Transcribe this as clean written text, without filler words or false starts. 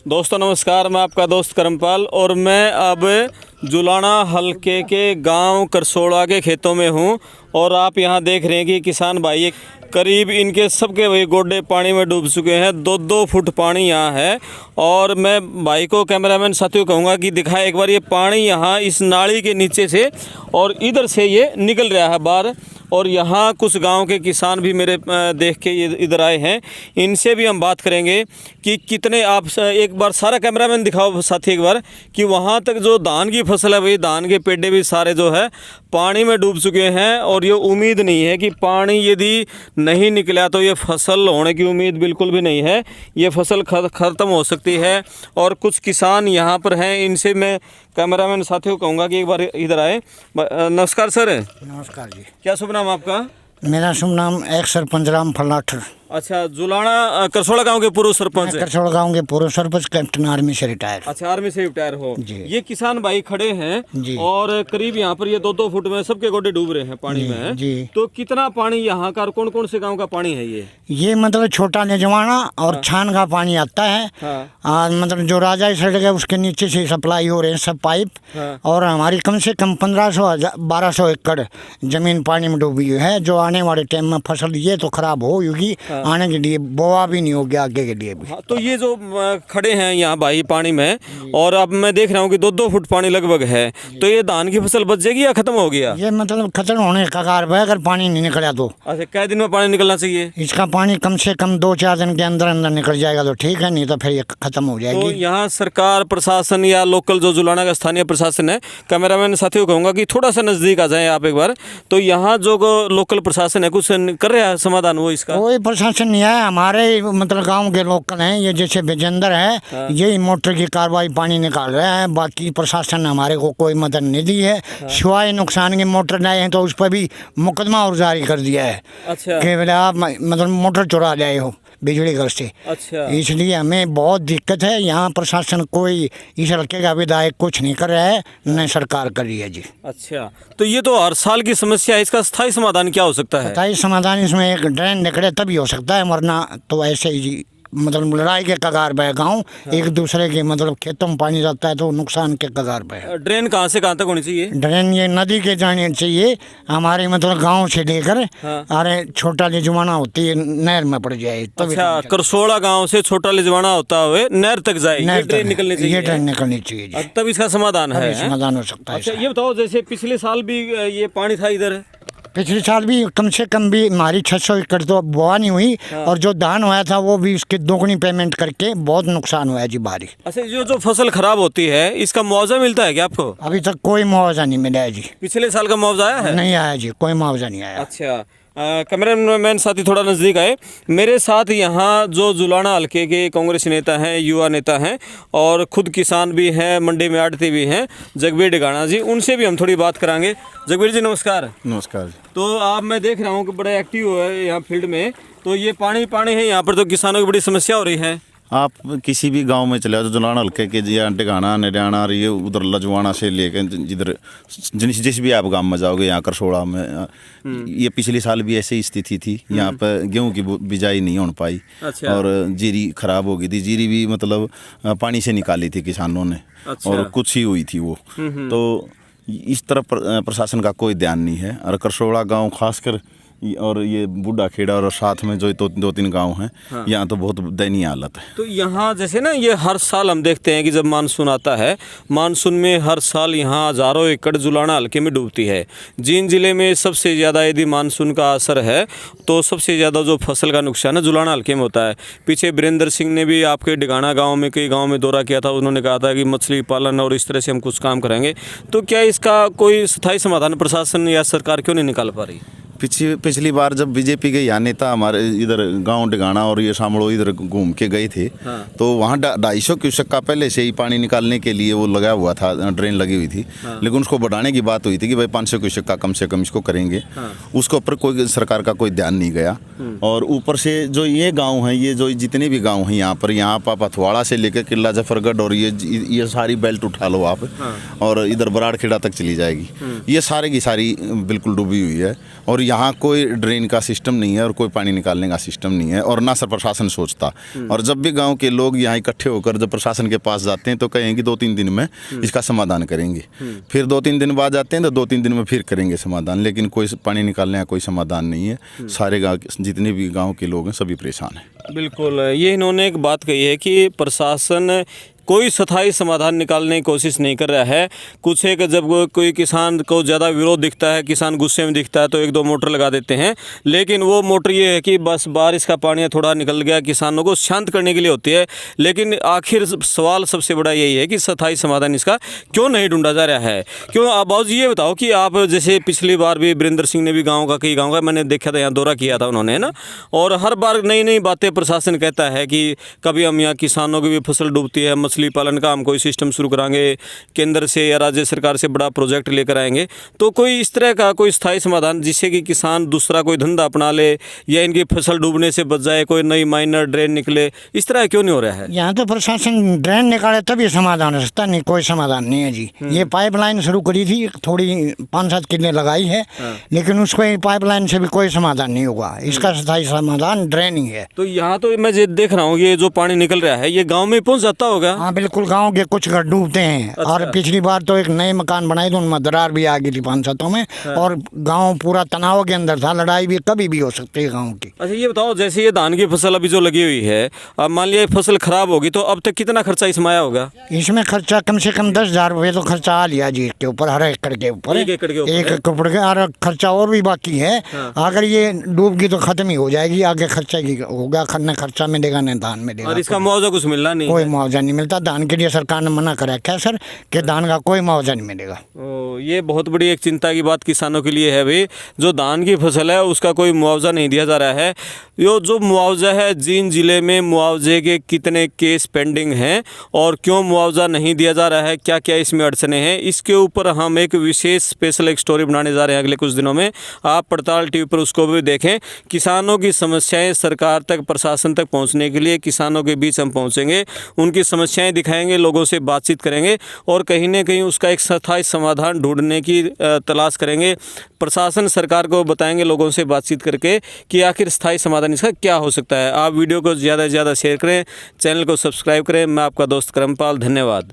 दोस्तों नमस्कार, मैं आपका दोस्त करमपाल और मैं अब जुलाना हलके के गांव करसोड़ा के खेतों में हूं। और आप यहां देख रहे हैं कि किसान भाई करीब इनके सबके वही गोड्डे पानी में डूब चुके हैं। 2-2 फुट पानी यहाँ है। और मैं भाई को, कैमरामैन साथियों कहूँगा कि दिखाए एक बार ये पानी यहाँ इस नाली के नीचे से और इधर से ये निकल रहा है बाहर। और यहाँ कुछ गांव के किसान भी मेरे देख के ये इधर आए हैं, इनसे भी हम बात करेंगे कि कितने। आप एक बार सारा कैमरामैन दिखाओ साथी एक बार कि वहाँ तक जो धान की फसल है भाई, धान के पेड़े भी सारे जो है पानी में डूब चुके हैं। और ये उम्मीद नहीं है कि पानी यदि नहीं निकला तो ये फसल होने की उम्मीद बिल्कुल भी नहीं है, ये फसल ख़त्म हो सकती है। और कुछ किसान यहाँ पर हैं, इनसे मैं कैमरामैन साथियों कहूँगा कि एक बार इधर आए। नमस्कार सर। नमस्कार जी। क्या शुभ नाम आपका? मेरा शुभ नाम एक सरपंच राम फलाठर। अच्छा, जुलाना करसोड़ा गांव के पूर्व सरपंच है। करसोड़ा गांव के पूर्व सरपंच, कैप्टन आर्मी से रिटायर। अच्छा, आर्मी से रिटायर हो जी। ये किसान भाई खड़े हैं जी। और करीब यहाँ पर ये 2-2 फुट में सबके गोडे डूब रहे हैं पानी में जी। तो कितना पानी यहाँ का, कौन कौन से गांव का पानी है ये मतलब छोटा निजवाना और छान का पानी आता है। हाँ। मतलब जो राजा सड़क है उसके नीचे से सप्लाई हो रहे हैं सब पाइप। हाँ। और हमारी कम से कम 1500-1200 एकड़ जमीन पानी में डूबी हुई है। जो आने वाले टाइम में फसल ये तो खराब होगी। हाँ। आने के लिए बोआ भी नहीं हो गया आगे के लिए भी। हाँ, तो ये जो खड़े हैं यहाँ भाई पानी में, और अब मैं देख रहा हूँ कि 2-2 फुट पानी लगभग है, तो ये धान की फसल बच जाएगी या खत्म हो गया? ये मतलब खत्म होने का कगार पे अगर पानी नहीं निकला तो। अच्छा, कै दिन में पानी निकलना चाहिए? इसका पानी कम से कम 2-4 दिन के अंदर अंदर निकल जाएगा तो ठीक है, नहीं तो फिर ये खत्म हो जाएगी। तो यहाँ सरकार, प्रशासन या लोकल जो जुलाना का स्थानीय प्रशासन है, कैमरामैन साथियों कहूँगा कि थोड़ा सा नज़दीक आ जाएं आप एक बार। तो यहाँ जो लोकल प्रशासन है कुछ कर रहा है समाधान वो इसका? कोई प्रशासन नहीं है। हमारे मतलब गांव के लोकल हैं, ये जैसे विजेंद्र है। हाँ। यही मोटर की कार्रवाई पानी निकाल रहे हैं। बाकी प्रशासन ने हमारे को कोई मदद नहीं दी है। हाँ। सिवाय नुकसान के मोटर लाए हैं तो उस पर भी मुकदमा और जारी कर दिया है। अच्छा। कि बोले आप मतलब मोटर चुरा लाए हो बिजली घर से। अच्छा। इसलिए हमें बहुत दिक्कत है। यहाँ प्रशासन कोई इस हल्के का विधायक कुछ नहीं कर रहा है, न सरकार कर रही है जी। अच्छा, तो ये तो हर साल की समस्या है, इसका स्थायी समाधान क्या हो सकता है? स्थायी समाधान इसमें एक ड्रेन निकले तभी हो सकता है, वरना तो ऐसे ही जी मतलब लड़ाई के कगार पे है गाँव। हाँ। एक दूसरे के मतलब खेतों में पानी जाता है तो नुकसान के कगार पे है। ड्रेन कहाँ से कहाँ तक होनी चाहिए? ड्रेन ये नदी के जाने चाहिए हमारे मतलब गांव से लेकर। हाँ। अरे छोटा लिजवाना होती है नहर में पड़ जाए तभी। अच्छा, करसोड़ा गांव से छोटा लिजवाना होता हुए नहर तक जाए, ये ड्रेन निकलनी चाहिए। ये ड्रेन निकलनी चाहिए जी। तब इसका समाधान है, समाधान हो सकता है। अच्छा, ये बताओ जैसे पिछले साल भी ये पानी था इधर? पिछले साल भी कम से कम भी हमारी 600 एकड़ तो बुआ नहीं हुई। हाँ। और जो धान हुआ था वो भी उसके दोगुनी पेमेंट करके बहुत नुकसान हुआ है जी भारी। अच्छा, जो फसल खराब होती है इसका मुआवजा मिलता है क्या आपको? अभी तक कोई मुआवजा नहीं मिला है जी। पिछले साल का मुआवजा आया है? नहीं आया जी, कोई मुआवजा नहीं आया। अच्छा, कैमरामैन साथी थोड़ा नज़दीक आए। मेरे साथ यहाँ जो जुलाना हल्के के कांग्रेस नेता हैं, युवा नेता हैं और खुद किसान भी हैं, मंडी में आड़ती भी हैं, जगबीर डिगाना जी, उनसे भी हम थोड़ी बात करांगे। जगबीर जी नमस्कार। नमस्कार। तो आप, मैं देख रहा हूँ कि बड़ा एक्टिव है यहाँ फील्ड में, तो ये पानी है यहाँ पर, तो किसानों की बड़ी समस्या हो रही है। आप किसी भी गांव में चले जाओ, जुलाना हल्के के या टिकाना निडाना और ये उधर लजवाना से लेकर जिधर जिस भी आप गांव में जाओगे, यहाँ करसोड़ा में ये पिछले साल भी ऐसी स्थिति थी। यहाँ पर गेहूं की बिजाई नहीं हो पाई। अच्छा। और जीरी खराब हो गई थी। जीरी भी मतलब पानी से निकाली थी किसानों ने। अच्छा। और कुछ ही हुई थी वो। तो इस तरफ प्रशासन का कोई ध्यान नहीं है। और करसोड़ा गाँव खासकर और ये बूढ़ा खेड़ा और साथ में जो 2-3 गांव हैं। हाँ। यहाँ तो बहुत दयनीय हालत है। तो यहाँ जैसे ना ये हर साल हम देखते हैं कि जब मानसून आता है, मानसून में हर साल यहाँ हज़ारों एकड़ जुलाना हल्के में डूबती है। जिन ज़िले में सबसे ज़्यादा यदि मानसून का असर है तो सबसे ज़्यादा जो फसल का नुकसान है जुलाना हल्के में होता है। पीछे वीरेंद्र सिंह ने भी आपके डिगाना गाँव में कई गाँव में दौरा किया था, उन्होंने कहा था कि मछली पालन और इस तरह से हम कुछ काम करेंगे। तो क्या इसका कोई स्थायी समाधान प्रशासन या सरकार क्यों नहीं निकाल पा रही? पिछली बार जब बीजेपी के यहाँ नेता हमारे इधर गांव डिगाना और ये शामड़ो इधर घूम के गए थे। हाँ। तो वहाँ 250 क्यूसेक का पहले से ही पानी निकालने के लिए वो लगा हुआ था, ड्रेन लगी हुई थी। हाँ। लेकिन उसको बढ़ाने की बात हुई थी कि भाई 500 क्यूसेक का कम से कम इसको करेंगे। हाँ। उसके ऊपर कोई सरकार का कोई ध्यान नहीं गया। और ऊपर से जो ये गाँव हैं, ये जो जितने भी गाँव हैं यहाँ पर पथवाड़ा से लेकर किला जफरगढ़ और ये सारी बेल्ट उठा लो आप। हाँ। और इधर बराड़खेड़ा तक चली जाएगी। ये सारे की सारी बिल्कुल डूबी हुई है। और यहाँ कोई ड्रेन का सिस्टम नहीं है और कोई पानी निकालने का सिस्टम नहीं है, और ना सर प्रशासन सोचता। और जब भी गांव के लोग यहाँ इकट्ठे होकर जब प्रशासन के पास जाते हैं तो कहेंगे 2-3 दिन में इसका समाधान करेंगे, फिर 2-3 दिन बाद जाते हैं तो 2-3 दिन में फिर करेंगे समाधान, लेकिन कोई पानी निकालने का कोई समाधान नहीं है। सारे गाँव जितने भी गाँव के लोग हैं सभी परेशान हैं। बिल्कुल, ये इन्होंने एक बात कही है कि प्रशासन कोई स्थायी समाधान निकालने की कोशिश नहीं कर रहा है। कुछ है कि जब कोई किसान को ज़्यादा विरोध दिखता है, किसान गुस्से में दिखता है तो 1-2 मोटर लगा देते हैं, लेकिन वो मोटर ये है कि बस बारिश का पानी थोड़ा निकल गया, किसानों को शांत करने के लिए होती है। लेकिन आखिर सवाल सबसे बड़ा यही है कि स्थायी समाधान इसका क्यों नहीं ढूंढा जा रहा है, क्यों? आप बाबू जी ये बताओ कि आप जैसे पिछली बार भी वीरेंद्र सिंह ने भी कई गाँव का मैंने देखा था, यहाँ दौरा किया था उन्होंने, है ना, और हर बार नई नई बातें प्रशासन कहता है कि कभी हम यहाँ किसानों की भी फसल डूबती है, मछली पालन का हम कोई सिस्टम शुरू कराएंगे, केंद्र से या राज्य सरकार से बड़ा प्रोजेक्ट लेकर आएंगे। तो कोई इस तरह का कोई स्थायी समाधान जिससे कि किसान दूसरा कोई धंधा अपना ले या इनकी फसल डूबने से बच जाए, कोई नई माइनर ड्रेन निकले, इस तरह क्यों नहीं हो रहा है? यहाँ तो प्रशासन ड्रेन निकाले तभी समाधान हो सकता, नहीं कोई समाधान नहीं है जी। ये पाइपलाइन शुरू करी थी, थोड़ी 5-7 किले लगाई है, लेकिन उसको पाइपलाइन से भी कोई समाधान नहीं होगा। इसका स्थायी समाधान ड्रेन ही है। तो यहाँ तो मैं देख रहा हूँ ये जो पानी निकल रहा है ये गाँव में पहुँच जाता होगा? हाँ बिल्कुल, गांव के कुछ घर डूबते हैं। अच्छा। और पिछली बार तो एक नए मकान बनाए थे, उनमें दरार भी आ गई थी 5-7 में। और गांव पूरा तनाव के अंदर था, लड़ाई भी कभी भी हो सकती है गांव की। अच्छा ये बताओ, जैसे ये धान की फसल अभी जो लगी हुई है, अब मान लिया फसल खराब होगी तो अब तक कितना खर्चा इसमें आया होगा? इसमें खर्चा कम से कम 10,000 रुपये तो खर्चा आ लिया जी के ऊपर, हर एकड़ के ऊपर। 1 एकड़ के ऊपर? 1 एकड़ के, और खर्चा और भी बाकी है। अगर ये डूब गई तो खत्म ही हो जाएगी, आगे खर्चा की होगा, खर्चा मिलेगा नहीं धान मिलेगा। और इसका मुआवजा कुछ मिलना नहीं? कोई मुआवजा नहीं मिलता धान के लिए, सरकार ने मना करा क्या सर कि धान का कोई मुआवजा नहीं मिलेगा। ये बहुत बड़ी एक चिंता की बात किसानों के लिए है भाई, जो धान की फसल है उसका कोई मुआवजा नहीं दिया जा रहा है। यो जो मुआवजा है, जींद जिले में मुआवजे के कितने केस पेंडिंग हैं और क्यों मुआवजा नहीं दिया जा रहा है, क्या क्या इसमें अड़चने हैं, इसके ऊपर हम एक विशेष स्पेशल एक स्टोरी बनाने जा रहे हैं अगले कुछ दिनों में। आप पड़ताल टीवी पर उसको भी देखें। किसानों की समस्याएं सरकार तक, प्रशासन तक पहुंचने के लिए किसानों के बीच हम पहुंचेंगे, उनकी समस्याएं दिखाएंगे, लोगों से बातचीत करेंगे और कहीं ना कहीं उसका एक स्थायी समाधान ढूंढने की तलाश करेंगे। प्रशासन सरकार को बताएंगे लोगों से बातचीत करके कि आखिर स्थायी समाधान इसका क्या हो सकता है। आप वीडियो को ज़्यादा से ज़्यादा शेयर करें, चैनल को सब्सक्राइब करें। मैं आपका दोस्त करमपाल, धन्यवाद।